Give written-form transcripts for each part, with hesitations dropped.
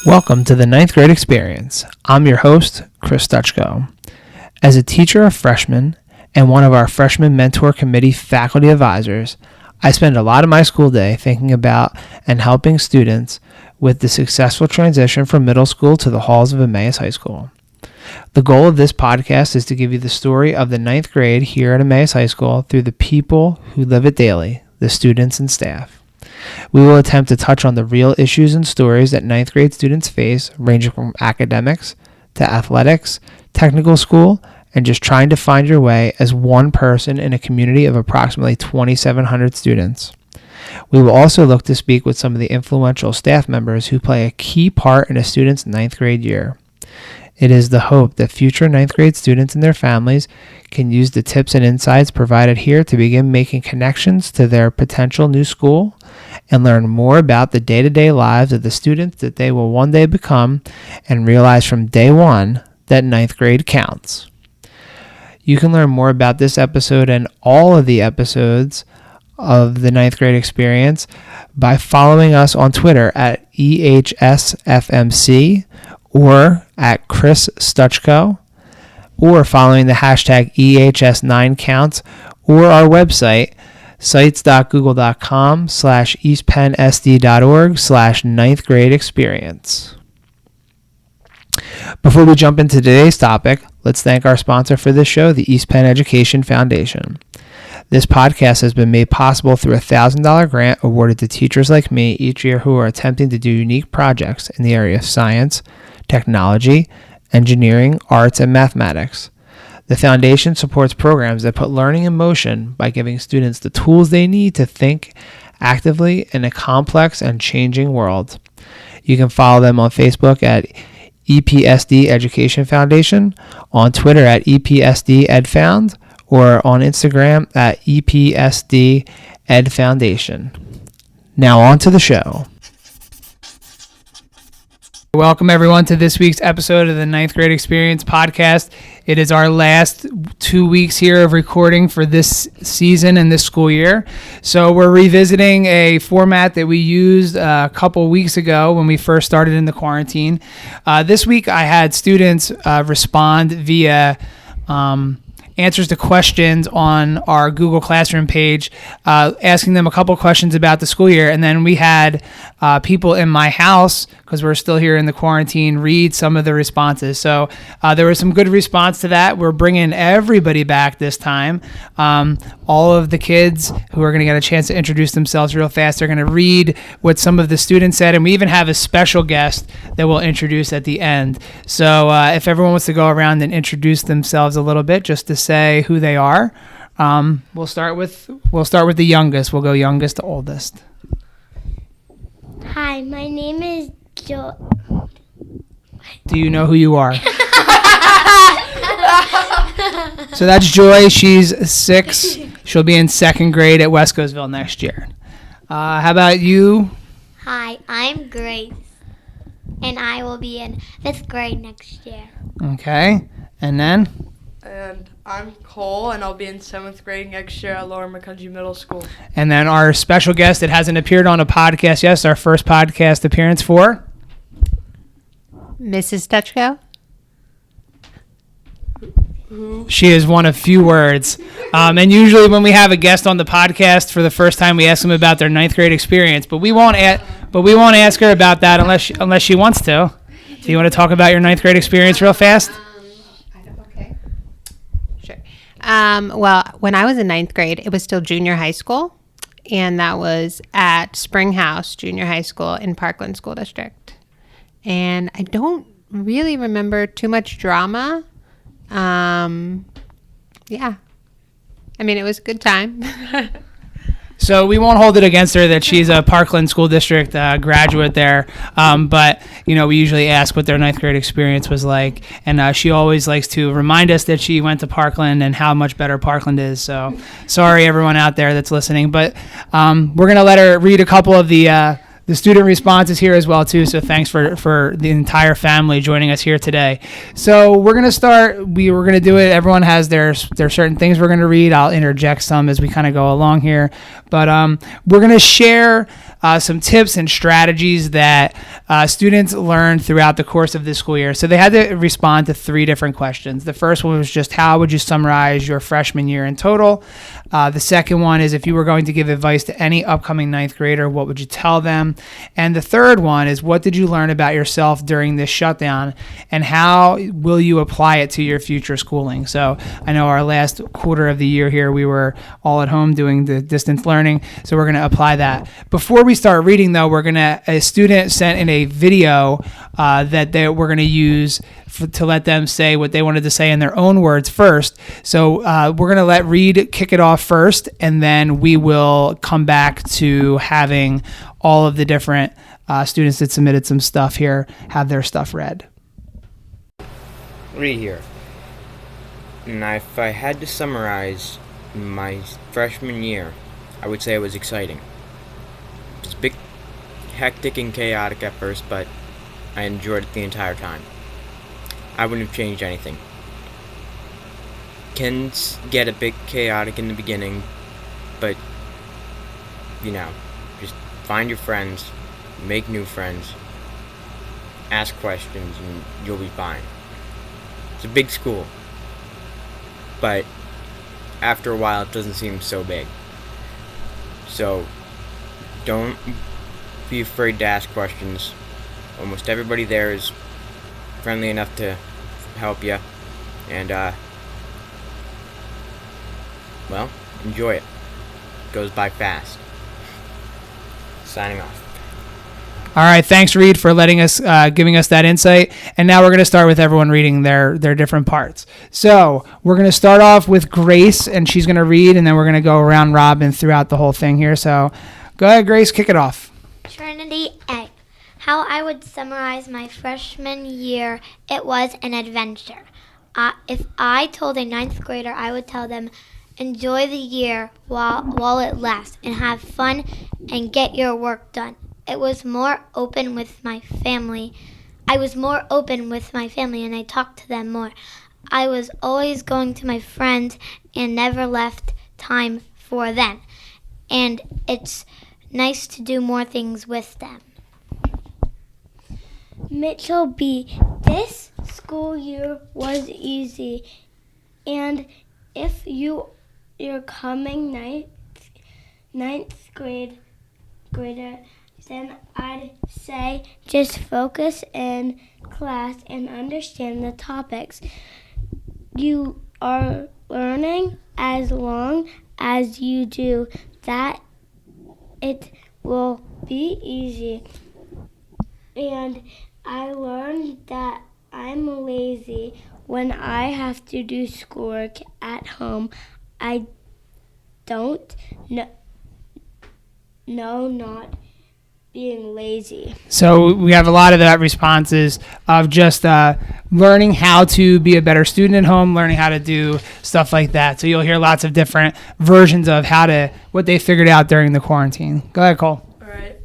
Welcome to the ninth grade experience. I'm your host, Chris Dutchko. As a teacher of freshmen and one of our freshman mentor committee faculty advisors, I spend a lot of my school day thinking about and helping students with the successful transition from middle school to the halls of Emmaus High School. The goal of this podcast is to give you the story of the ninth grade here at Emmaus High School through the people who live it daily, the students and staff. We will attempt to touch on the real issues and stories that ninth grade students face, ranging from academics to athletics, technical school, and just trying to find your way as one person in a community of approximately 2,700 students. We will also look to speak with some of the influential staff members who play a key part in a student's ninth grade year. It is the hope that future ninth grade students and their families can use the tips and insights provided here to begin making connections to their potential new school and learn more about the day-to-day lives of the students that they will one day become and realize from day one that ninth grade counts. You can learn more about this episode and all of the episodes of the ninth grade experience by following us on Twitter at EHSFMC or at Chris Stutchko, or following the hashtag EHS9counts, or our website, sites.google.com/eastpennsd.org/ninth grade experience. Before we jump into today's topic, let's thank our sponsor for this show, the East Penn Education Foundation. This podcast has been made possible through a $1,000 grant awarded to teachers like me each year who are attempting to do unique projects in the area of science, technology, engineering, arts, and mathematics. The foundation supports programs that put learning in motion by giving students the tools they need to think actively in a complex and changing world. You can follow them on Facebook at EPSD Education Foundation, on Twitter at EPSD EdFound, or on Instagram at EPSD Ed Foundation. Now on to the show. Welcome everyone to this week's episode of the Ninth Grade Experience podcast. It is our last 2 weeks here of recording for this season and this school year. So we're revisiting a format that we used a couple weeks ago when we first started in the quarantine. This week I had students respond via answers to questions on our Google Classroom page, asking them a couple questions about the school year. And then we had people in my house, because we're still here in the quarantine, read some of the responses. So there was some good response to that. We're bringing everybody back this time. All of the kids who are going to get a chance to introduce themselves real fast, they're going to read what some of the students said. And we even have a special guest that we'll introduce at the end. So if everyone wants to go around and introduce themselves a little bit, just to say who they are, we'll start with the youngest. We'll go youngest to oldest. Hi, my name is Joy. Do you know who you are? So that's Joy. She's 6. She'll be in 2nd grade at Wescosville next year. How about you? Hi, I'm Grace, and I will be in 5th grade next year. Okay, and then? And I'm Cole, and I'll be in 7th grade next year at Lower McCungie Middle School. And then our special guest that hasn't appeared on a podcast yet, our first podcast appearance for? Mrs. Dutchko. She is one of few words. And usually when we have a guest on the podcast for the first time, we ask them about their 9th grade experience. But we won't ask her about that unless she wants to. Do you want to talk about your 9th grade experience real fast? Okay. Sure. Well, when I was in 9th grade, it was still junior high school. And that was at Springhouse Junior High School in Parkland School District. And I don't really remember too much drama. Yeah. I mean, it was a good time. So we won't hold it against her that she's a Parkland School District graduate there. But, we usually ask what their 9th grade experience was like. And she always likes to remind us that she went to Parkland and how much better Parkland is. So sorry, everyone out there that's listening. But we're going to let her read a couple of the student responses here as well, too. So thanks for the entire family joining us here today. So we're going to start. We're going to do it. Everyone has their certain things we're going to read. I'll interject some as we kind of go along here. But we're going to share some tips and strategies that students learned throughout the course of this school year. So they had to respond to 3 different questions. The first one was just how would you summarize your freshman year in total? The second one is if you were going to give advice to any upcoming 9th grader, what would you tell them? And the third one is what did you learn about yourself during this shutdown, and how will you apply it to your future schooling? So I know our last quarter of the year here, we were all at home doing the distance learning, so we're going to apply that. Before we start reading, though, a student sent in a video that we're going to use to let them say what they wanted to say in their own words first. So we're going to let Reed kick it off first, and then we will come back to having all of the different students that submitted some stuff here have their stuff read. Reed here. Now, if I had to summarize my freshman year, I would say it was exciting. It was big, hectic, and chaotic at first, but I enjoyed it the entire time. I wouldn't have changed anything. Can get a bit chaotic in the beginning, but, just find your friends, make new friends, ask questions, and you'll be fine. It's a big school, but after a while it doesn't seem so big. So don't be afraid to ask questions. Almost everybody there is friendly enough to help you, and enjoy it. It goes by fast. Signing off. All right, thanks, Reed, for giving us that insight. And now we're going to start with everyone reading their different parts. So we're going to start off with Grace, and she's going to read, and then we're going to go around robin throughout the whole thing here. So go ahead, Grace, kick it off. Trinity A. How I would summarize my freshman year, it was an adventure. If I told a 9th grader, I would tell them, enjoy the year while it lasts, and have fun and get your work done. I was more open with my family, and I talked to them more. I was always going to my friends and never left time for them. And it's nice to do more things with them. Mitchell B. This school year was easy, and if you're coming ninth grader, then I'd say just focus in class and understand the topics you are learning. As long as you do that, it will be easy. And I learned that I'm lazy when I have to do schoolwork at home. I don't know not being lazy. So we have a lot of that responses of just learning how to be a better student at home, learning how to do stuff like that. So you'll hear lots of different versions of what they figured out during the quarantine. Go ahead, Cole. All right.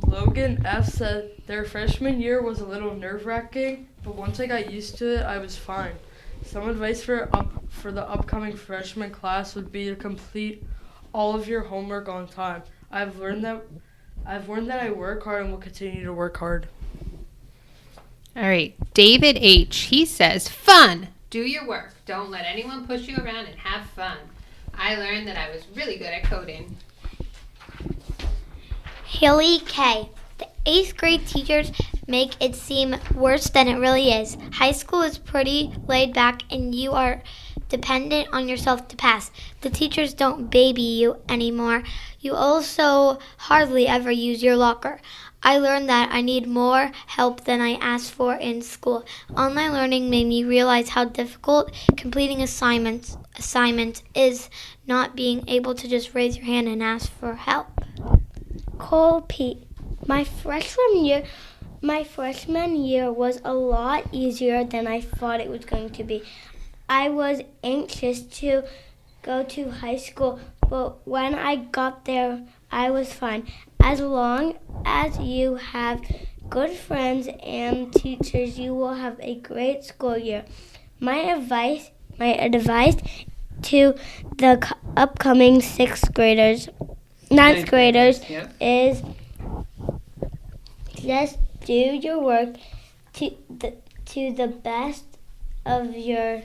Logan F. said their freshman year was a little nerve-wracking, but once I got used to it, I was fine. Some advice for the upcoming freshman class would be to complete all of your homework on time. I've learned that I work hard and will continue to work hard. All right, David H. He says, fun. Do your work. Don't let anyone push you around, and have fun. I learned that I was really good at coding. Haley K. The 8th grade teachers make it seem worse than it really is. High school is pretty laid back, and you are dependent on yourself to pass. The teachers don't baby you anymore. You also hardly ever use your locker. I learned that I need more help than I asked for in school. Online learning made me realize how difficult completing assignment is, not being able to just raise your hand and ask for help. Cole P. My freshman year was a lot easier than I thought it was going to be. I was anxious to go to high school, but when I got there, I was fine. As long as you have good friends and teachers, you will have a great school year. My advice to the upcoming ninth graders Yep. is Just do your work to the best of your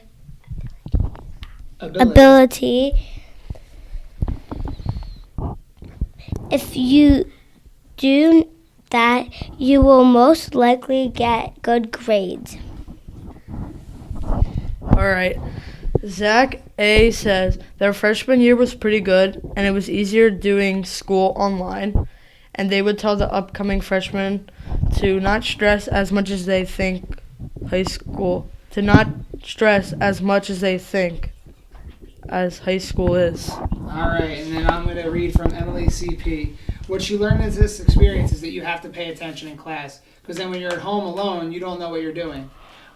ability. If you do that, you will most likely get good grades. All right. Zach A says their freshman year was pretty good, and it was easier doing school online. And they would tell the upcoming freshmen to not stress as much as they think high school as high school is. All right, and then I'm going to read from Emily CP. What she learned in this experience is that you have to pay attention in class, because then when you're at home alone, you don't know what you're doing.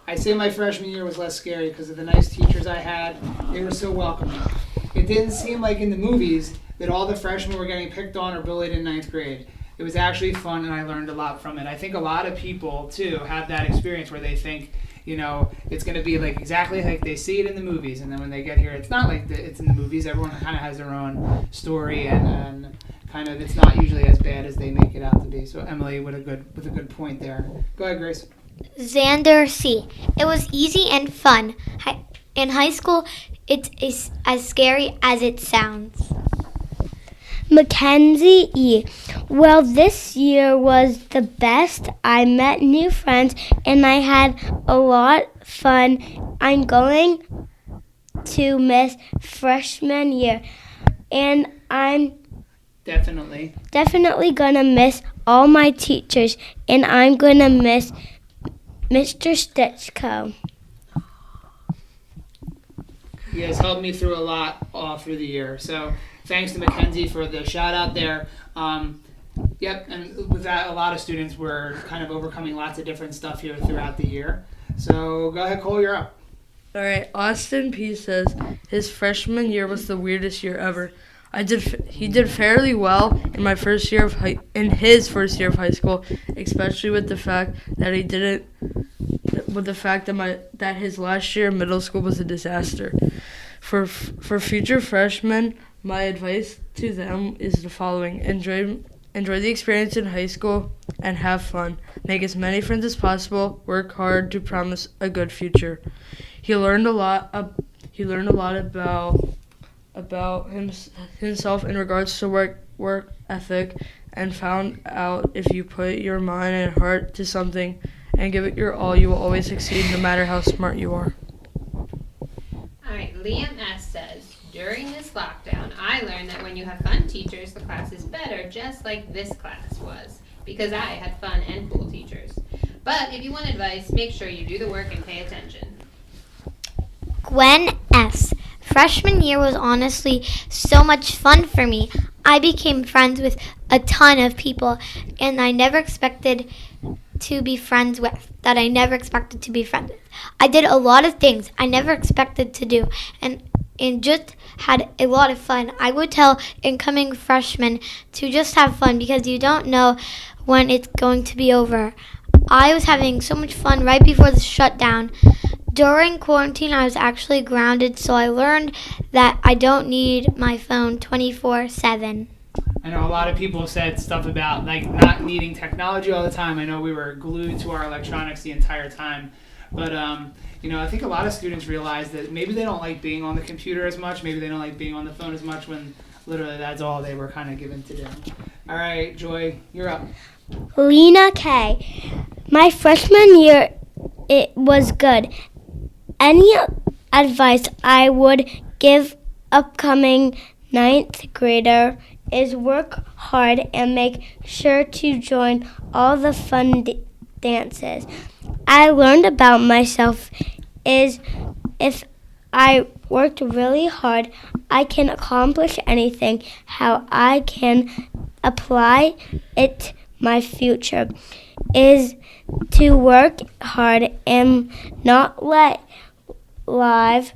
I say my freshman year was less scary because of the nice teachers I had. They were so welcoming. It didn't seem like in the movies that all the freshmen were getting picked on or bullied in 9th grade. It was actually fun, and I learned a lot from it. I think a lot of people, too, have that experience where they think, it's going to be like exactly like they see it in the movies, and then when they get here, it's not like it's in the movies. Everyone kind of has their own story, and kind of it's not usually as bad as they make it out to be. So Emily, with a good point there. Go ahead, Grace. Xander C. It was easy and fun. In high school, it is as scary as it sounds. Mackenzie E. Well, this year was the best. I met new friends and I had a lot of fun. I'm going to miss freshman year, and I'm definitely gonna miss all my teachers, and I'm gonna miss Mr. Stitchko. He has helped me through a lot all through the year. So thanks to Mackenzie for the shout out there. Yep, and with that, a lot of students were kind of overcoming lots of different stuff here throughout the year. So go ahead, Cole, you're up. All right, Austin P says his freshman year was the weirdest year ever. He did fairly well in his first year of high school, especially with the fact that that his last year of middle school was a disaster. For future freshmen, my advice to them is the following: enjoy the experience in high school and have fun. Make as many friends as possible. Work hard to promise a good future. He learned a lot about himself in regards to work ethic, and found out if you put your mind and heart to something and give it your all, you will always succeed no matter how smart you are. All right, Liam S. says, during this lockdown, I learned that when you have fun teachers, the class is better, just like this class was, because I had fun and cool teachers. But if you want advice, make sure you do the work and pay attention. Gwen S. Freshman year was honestly so much fun for me. I became friends with a ton of people, and I never expected to be friends with. I did a lot of things I never expected to do, and just had a lot of fun. I would tell incoming freshmen to just have fun because you don't know when it's going to be over. I was having so much fun right before the shutdown. During quarantine, I was actually grounded, so I learned that I don't need my phone 24/7. I know a lot of people said stuff about like not needing technology all the time. I know we were glued to our electronics the entire time. But, I think a lot of students realize that maybe they don't like being on the computer as much. Maybe they don't like being on the phone as much when literally that's all they were kind of given to do. All right, Joy, you're up. Lena K. My freshman year, it was good. Any advice I would give upcoming 9th grader is work hard and make sure to join all the fun dances. I learned about myself is if I worked really hard, I can accomplish anything. How I can apply it my future is to work hard and not let life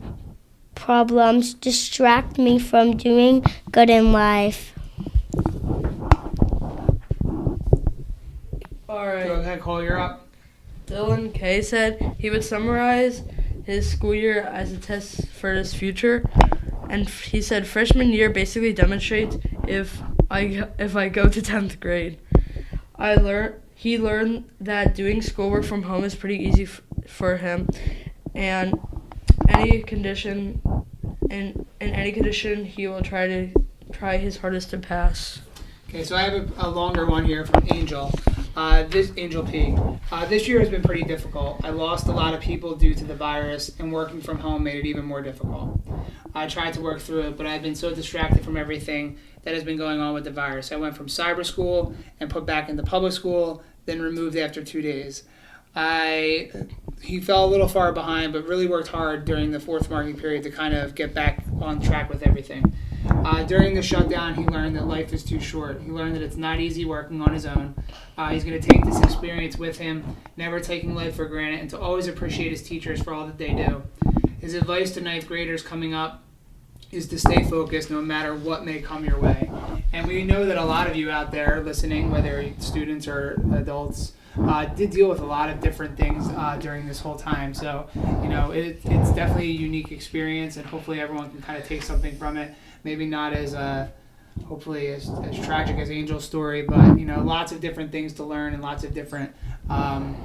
problems distract me from doing good in life. All right. Go ahead, Cole, you're up. Dylan K. said he would summarize his school year as a test for his future, and he said freshman year basically demonstrates if I go to 10th grade. I learned he learned that doing schoolwork from home is pretty easy for him, and any condition, in any condition, he will try his hardest to pass. Okay, so I have a longer one here from Angel. This Angel P. This year has been pretty difficult. I lost a lot of people due to the virus, and working from home made it even more difficult. I tried to work through it, but I've been so distracted from everything that has been going on with the virus. I went from cyber school and put back into public school, then removed after 2 days. He fell a little far behind, but really worked hard during the fourth marking period to kind of get back on track with everything. During the shutdown, he learned that life is too short. He learned that it's not easy working on his own. He's going to take this experience with him, never taking life for granted, and to always appreciate his teachers for all that they do. His advice to ninth graders coming up is to stay focused no matter what may come your way. And we know that a lot of you out there listening, whether students or adults, did deal with a lot of different things during this whole time. So, it's definitely a unique experience, and hopefully everyone can kind of take something from it. Maybe not as hopefully as tragic as Angel's story, but lots of different things to learn and lots of different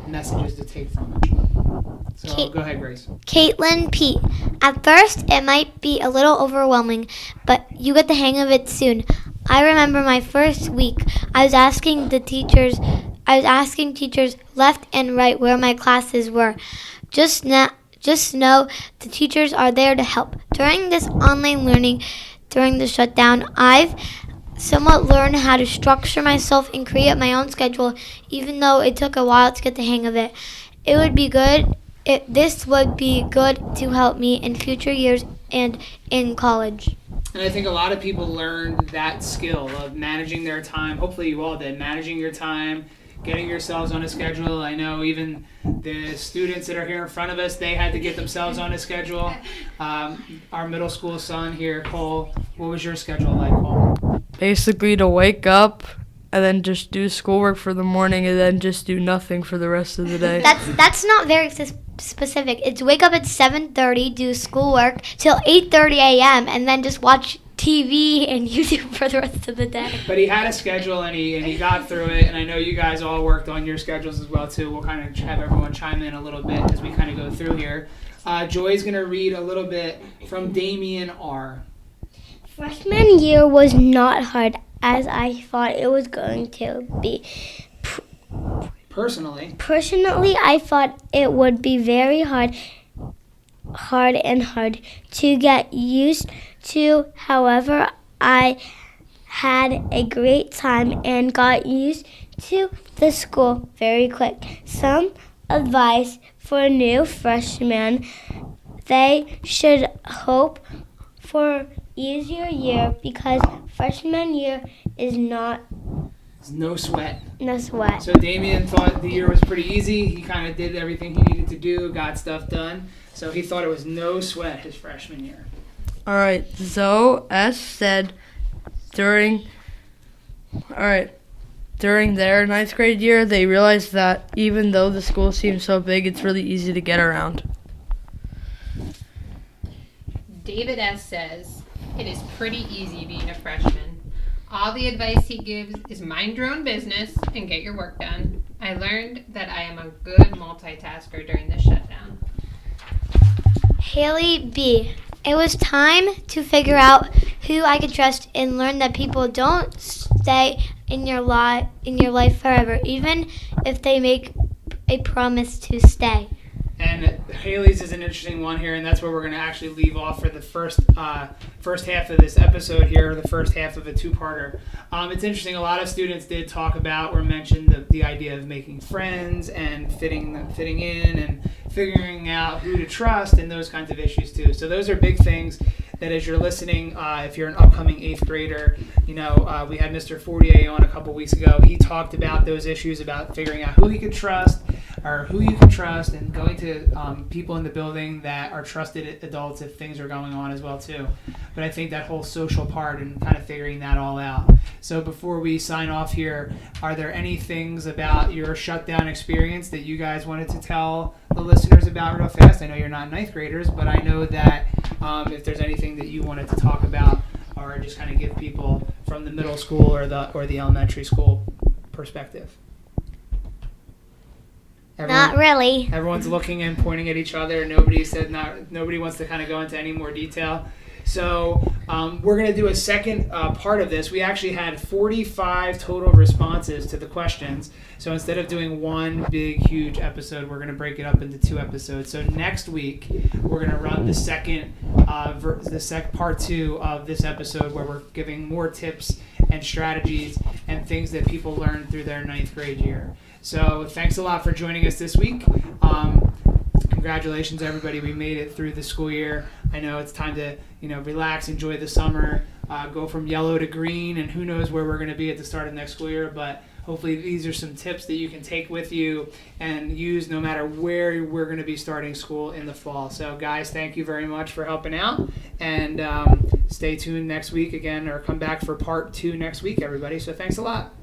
messages to take from it. So go ahead, Grace. Caitlin P. At first, it might be a little overwhelming, but you get the hang of it soon. I remember my first week, I was asking teachers left and right where my classes were. Just know the teachers are there to help. During this online learning, during the shutdown, I've somewhat learned how to structure myself and create my own schedule, even though it took a while to get the hang of it. This would be good to help me in future years and in college. And I think a lot of people learned that skill of managing their time. Hopefully you all did. Managing your time, getting yourselves on a schedule. I know even the students that are here in front of us, they had to get themselves on a schedule. Our middle school son here, Cole, what was your schedule like, Cole? Basically to wake up and then just do schoolwork for the morning and then just do nothing for the rest of the day. That's not very specific. It's wake up at 7:30, do schoolwork till 8:30 a.m. and then just watch TV and YouTube for the rest of the day. But he had a schedule and he got through it, and I know you guys all worked on your schedules as well too. We'll kind of have everyone chime in a little bit as we kind of go through here. Joy's going to read a little bit from Damien R. Freshman year was not hard as I thought it was going to be. Personally, I thought it would be very hard to get used to. However, I had a great time and got used to the school very quick. Some advice for new freshmen: they should hope for easier year because freshman year is no sweat. So Damien thought the year was pretty easy. He kind of did everything he needed to do, got stuff done. So he thought it was no sweat his freshman year. All right, Zoe S. said during their ninth grade year, they realized that even though the school seems so big, it's really easy to get around. David S. says, it is pretty easy being a freshman. All the advice he gives is mind your own business and get your work done. I learned that I am a good multitasker during the shutdown. Haley B. It was time to figure out who I could trust and learn that people don't stay in your life forever, even if they make a promise to stay. And Haley's is an interesting one here, and that's where we're going to actually leave off for the first half of this episode here, the first half of a two-parter. It's interesting. A lot of students did talk about or mention the idea of making friends and fitting in and figuring out who to trust and those kinds of issues too. So those are big things that as you're listening, if you're an upcoming 8th grader, we had Mr. Fortier on a couple weeks ago. He talked about those issues about figuring out who he could trust or who you can trust and going to people in the building that are trusted adults if things are going on as well too. But I think that whole social part and kind of figuring that all out. So before we sign off here, are there any things about your shutdown experience that you guys wanted to tell the listeners about real fast? I know you're not 9th graders, but I know that if there's anything that you wanted to talk about or just kind of give people from the middle school or the elementary school perspective. Not really. Everyone's looking and pointing at each other. Nobody wants to kind of go into any more detail. So we're going to do a second part of this. We actually had 45 total responses to the questions. So instead of doing one big, huge episode, we're going to break it up into 2 episodes. So next week, we're going to run the second part 2 of this episode, where we're giving more tips and strategies and things that people learn through their 9th grade year. So thanks a lot for joining us this week. Congratulations, everybody. We made it through the school year. I know it's time to, relax, enjoy the summer, go from yellow to green, and who knows where we're going to be at the start of next school year. But hopefully these are some tips that you can take with you and use no matter where we're going to be starting school in the fall. So, guys, thank you very much for helping out. And stay tuned next week again, or come back for part 2 next week, everybody. So thanks a lot.